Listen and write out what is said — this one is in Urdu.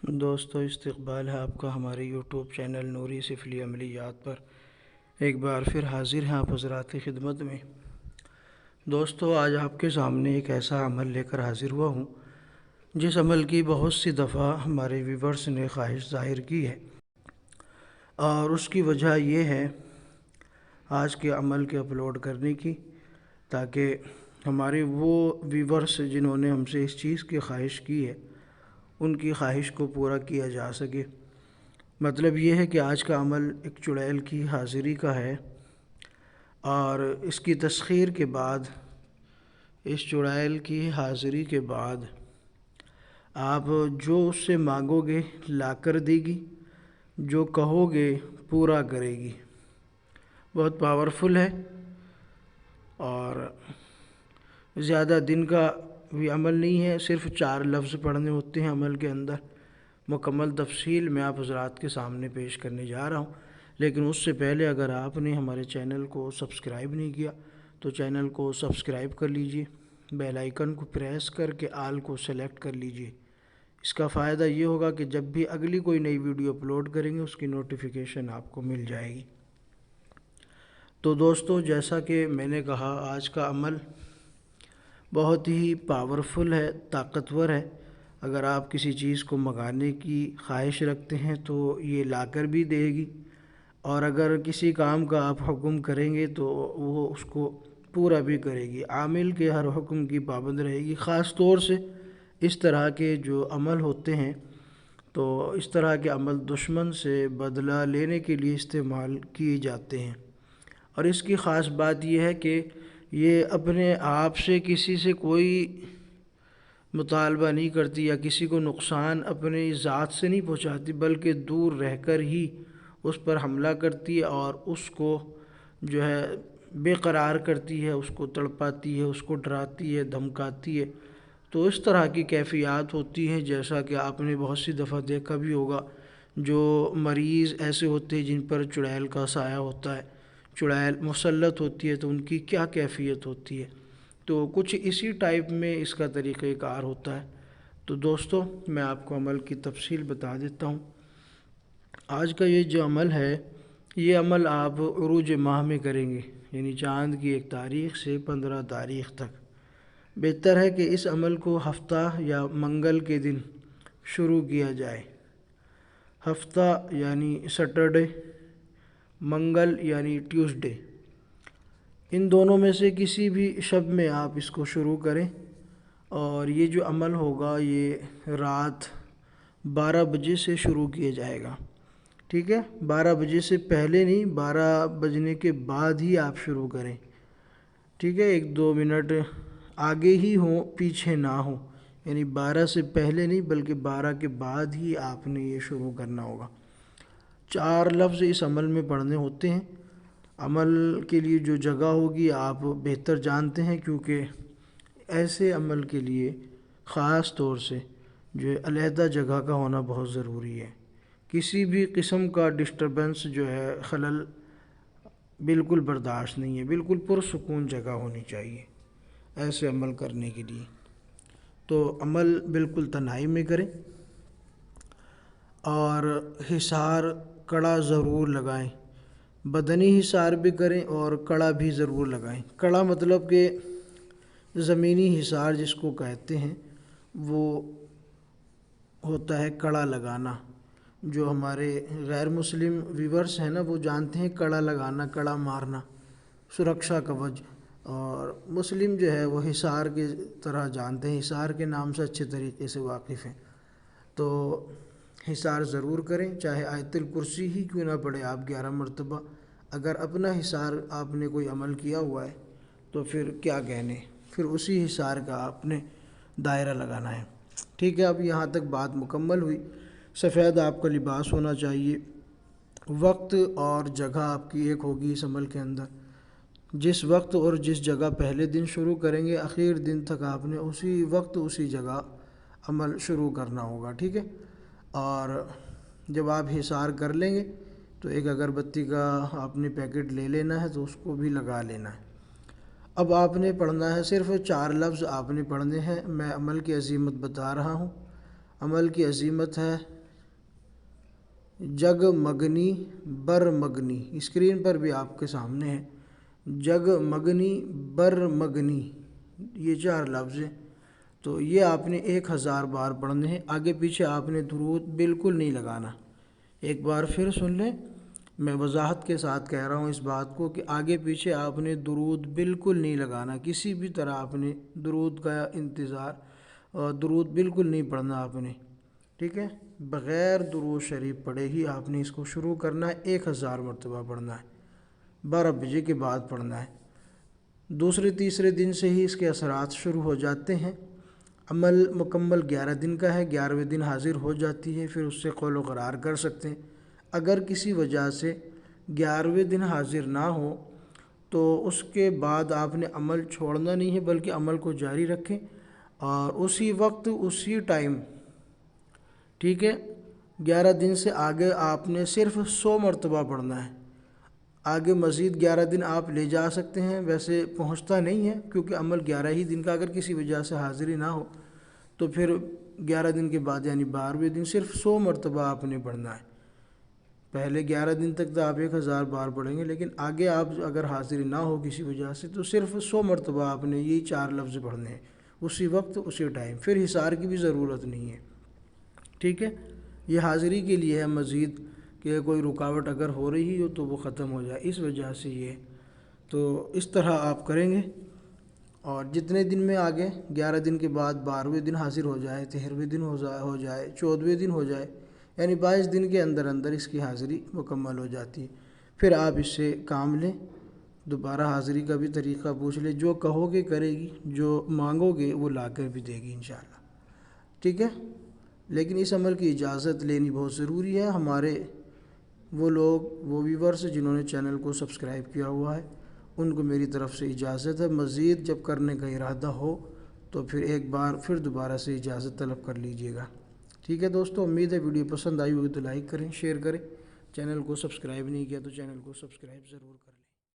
دوستو استقبال ہے آپ کا ہمارے یوٹیوب چینل نوری سفلی عملیات پر۔ ایک بار پھر حاضر ہیں آپ حضرات کی خدمت میں۔ دوستو آج آپ کے سامنے ایک ایسا عمل لے کر حاضر ہوا ہوں جس عمل کی بہت سی دفعہ ہمارے ویورز نے خواہش ظاہر کی ہے، اور اس کی وجہ یہ ہے آج کے عمل کے اپلوڈ کرنے کی، تاکہ ہمارے وہ ویورز جنہوں نے ہم سے اس چیز کی خواہش کی ہے ان کی خواہش کو پورا کیا جا سکے۔ مطلب یہ ہے کہ آج کا عمل ایک چڑیل کی حاضری کا ہے، اور اس کی تسخیر کے بعد، اس چڑیل کی حاضری کے بعد آپ جو اس سے مانگو گے لا کر دے گی، جو کہو گے پورا کرے گی۔ بہت پاورفل ہے، اور زیادہ دن کا بھی عمل نہیں ہے، صرف 4 لفظ پڑھنے ہوتے ہیں عمل کے اندر۔ مکمل تفصیل میں آپ حضرات کے سامنے پیش کرنے جا رہا ہوں، لیکن اس سے پہلے اگر آپ نے ہمارے چینل کو سبسکرائب نہیں کیا تو چینل کو سبسکرائب کر لیجئے، بیل آئیکن کو پریس کر کے آل کو سلیکٹ کر لیجئے۔ اس کا فائدہ یہ ہوگا کہ جب بھی اگلی کوئی نئی ویڈیو اپلوڈ کریں گے اس کی نوٹیفیکیشن آپ کو مل جائے گی۔ تو دوستو، جیسا کہ میں نے کہا، آج کا عمل بہت ہی پاورفل ہے، طاقتور ہے۔ اگر آپ کسی چیز کو منگانے کی خواہش رکھتے ہیں تو یہ لا کر بھی دے گی، اور اگر کسی کام کا آپ حکم کریں گے تو وہ اس کو پورا بھی کرے گی۔ عامل کے ہر حکم کی پابند رہے گی۔ خاص طور سے اس طرح کے جو عمل ہوتے ہیں، تو اس طرح کے عمل دشمن سے بدلہ لینے کے لیے استعمال کیے جاتے ہیں، اور اس کی خاص بات یہ ہے کہ یہ اپنے آپ سے کسی سے کوئی مطالبہ نہیں کرتی یا کسی کو نقصان اپنی ذات سے نہیں پہنچاتی، بلکہ دور رہ کر ہی اس پر حملہ کرتی ہے اور اس کو جو ہے بے قرار کرتی ہے، اس کو تڑپاتی ہے، اس کو ڈراتی ہے، دھمکاتی ہے۔ تو اس طرح کی کیفیات ہوتی ہیں، جیسا کہ آپ نے بہت سی دفعہ دیکھا بھی ہوگا۔ جو مریض ایسے ہوتے ہیں جن پر چڑیل کا سایہ ہوتا ہے، چڑیل مسلط ہوتی ہے، تو ان کی کیا کیفیت ہوتی ہے، تو کچھ اسی ٹائپ میں اس کا طریقہ کار ہوتا ہے۔ تو دوستو، میں آپ کو عمل کی تفصیل بتا دیتا ہوں۔ آج کا یہ جو عمل ہے، یہ عمل آپ عروج ماہ میں کریں گے، یعنی چاند کی 1 تاریخ سے 15 تاریخ تک۔ بہتر ہے کہ اس عمل کو ہفتہ یا منگل کے دن شروع کیا جائے۔ ہفتہ یعنی سیٹرڈے، منگل یعنی ٹیوزڈے، ان دونوں میں سے کسی بھی شب میں آپ اس کو شروع کریں، اور یہ جو عمل ہوگا یہ رات 12 بجے سے شروع کیا جائے گا۔ ٹھیک ہے، 12 بجے سے پہلے نہیں، 12 بجنے کے بعد ہی آپ شروع کریں۔ ٹھیک ہے، 1-2 منٹ آگے ہی ہوں، پیچھے نہ ہوں، یعنی 12 سے پہلے نہیں بلکہ 12 کے بعد ہی آپ نے یہ شروع کرنا ہوگا۔ 4 لفظ اس عمل میں پڑھنے ہوتے ہیں۔ عمل کے لیے جو جگہ ہوگی آپ بہتر جانتے ہیں، کیونکہ ایسے عمل کے لیے خاص طور سے جو علیحدہ جگہ کا ہونا بہت ضروری ہے۔ کسی بھی قسم کا ڈسٹربنس جو ہے، خلل بالکل برداشت نہیں ہے، بالکل پرسکون جگہ ہونی چاہیے ایسے عمل کرنے کے لیے۔ تو عمل بالکل تنہائی میں کریں، اور حصار کڑا ضرور لگائیں۔ بدنی حصار بھی کریں اور کڑا بھی ضرور لگائیں۔ کڑا مطلب کہ زمینی حصار جس کو کہتے ہیں، وہ ہوتا ہے کڑا لگانا۔ جو ہمارے غیر مسلم ویورز ہیں نا، وہ جانتے ہیں کڑا لگانا، کڑا مارنا، سرکشا کوچ۔ اور مسلم جو ہے وہ حصار کی طرح جانتے ہیں، حصار کے نام سے اچھے طریقے سے واقف ہیں۔ تو حصار ضرور کریں، چاہے آیت الکرسی ہی کیوں نہ پڑھے آپ 11 مرتبہ۔ اگر اپنا حصار آپ نے کوئی عمل کیا ہوا ہے تو پھر کیا کہنے، پھر اسی حصار کا آپ نے دائرہ لگانا ہے۔ ٹھیک ہے، اب یہاں تک بات مکمل ہوئی۔ سفید آپ کا لباس ہونا چاہیے۔ وقت اور جگہ آپ کی ایک ہوگی اس عمل کے اندر۔ جس وقت اور جس جگہ پہلے دن شروع کریں گے، آخر دن تک آپ نے اسی وقت اسی جگہ عمل شروع کرنا ہوگا۔ ٹھیک ہے، اور جب آپ حصار کر لیں گے تو ایک اگربتی کا آپ نے پیکٹ لے لینا ہے، تو اس کو بھی لگا لینا ہے۔ اب آپ نے پڑھنا ہے، صرف 4 لفظ آپ نے پڑھنے ہیں۔ میں عمل کی عظیمت بتا رہا ہوں۔ عمل کی عظیمت ہے جگمگنی برمگنی، اسکرین پر بھی آپ کے سامنے ہے، جگمگنی برمگنی، یہ 4 لفظ ہیں۔ تو یہ آپ نے 1000 بار پڑھنے ہیں، آگے پیچھے آپ نے درود بالکل نہیں لگانا۔ ایک بار پھر سن لیں، میں وضاحت کے ساتھ کہہ رہا ہوں اس بات کو کہ آگے پیچھے آپ نے درود بالکل نہیں لگانا، کسی بھی طرح آپ نے درود کا انتظار اور درود بالکل نہیں پڑھنا آپ نے، ٹھیک ہے؟ بغیر درود شریف پڑھے ہی آپ نے اس کو شروع کرنا ہے، 1000 مرتبہ پڑھنا ہے، 12 بجے کے بعد پڑھنا ہے۔ دوسرے تیسرے دن سے ہی اس کے اثرات شروع ہو جاتے ہیں۔ عمل مکمل 11 دن کا ہے، 11ویں دن حاضر ہو جاتی ہے، پھر اس سے قول و قرار کر سکتے ہیں۔ اگر کسی وجہ سے 11ویں دن حاضر نہ ہو تو اس کے بعد آپ نے عمل چھوڑنا نہیں ہے، بلکہ عمل کو جاری رکھیں اور اسی وقت اسی ٹائم، ٹھیک ہے؟ 11 دن سے آگے آپ نے صرف 100 مرتبہ پڑھنا ہے۔ آگے مزید 11 دن آپ لے جا سکتے ہیں، ویسے پہنچتا نہیں ہے کیونکہ عمل 11 ہی دن کا، اگر کسی وجہ سے حاضری نہ ہو تو پھر 11 دن کے بعد یعنی 12ویں دن صرف 100 مرتبہ آپ نے پڑھنا ہے۔ پہلے 11 دن تک تو آپ 1000 بار پڑھیں گے، لیکن آگے آپ اگر حاضری نہ ہو کسی وجہ سے تو صرف 100 مرتبہ آپ نے یہی 4 لفظ پڑھنے ہیں، اسی وقت اسی ٹائم، پھر حصار کی بھی ضرورت نہیں ہے، ٹھیک ہے؟ یہ حاضری کے لیے ہے مزید کہ کوئی رکاوٹ اگر ہو رہی ہو تو وہ ختم ہو جائے، اس وجہ سے یہ تو اس طرح آپ کریں گے۔ اور جتنے دن میں آگے 11 دن کے بعد 12ویں دن حاضر ہو جائے، 13ویں دن ہو جائے، 14ویں دن ہو جائے، یعنی 22 دن کے اندر اندر اس کی حاضری مکمل ہو جاتی ہے، پھر آپ اس سے کام لیں۔ دوبارہ حاضری کا بھی طریقہ پوچھ لیں، جو کہو گے کرے گی، جو مانگو گے وہ لا کر بھی دے گی انشاءاللہ، ٹھیک ہے؟ لیکن اس عمل کی اجازت لینی بہت ضروری ہے۔ ہمارے وہ لوگ، وہ ویورز جنہوں نے چینل کو سبسکرائب کیا ہوا ہے، ان کو میری طرف سے اجازت ہے، مزید جب کرنے کا ارادہ ہو تو پھر ایک بار پھر دوبارہ سے اجازت طلب کر لیجئے گا، ٹھیک ہے دوستو؟ امید ہے ویڈیو پسند آئی ہوگی تو لائک کریں، شیئر کریں، چینل کو سبسکرائب نہیں کیا تو چینل کو سبسکرائب ضرور کریں۔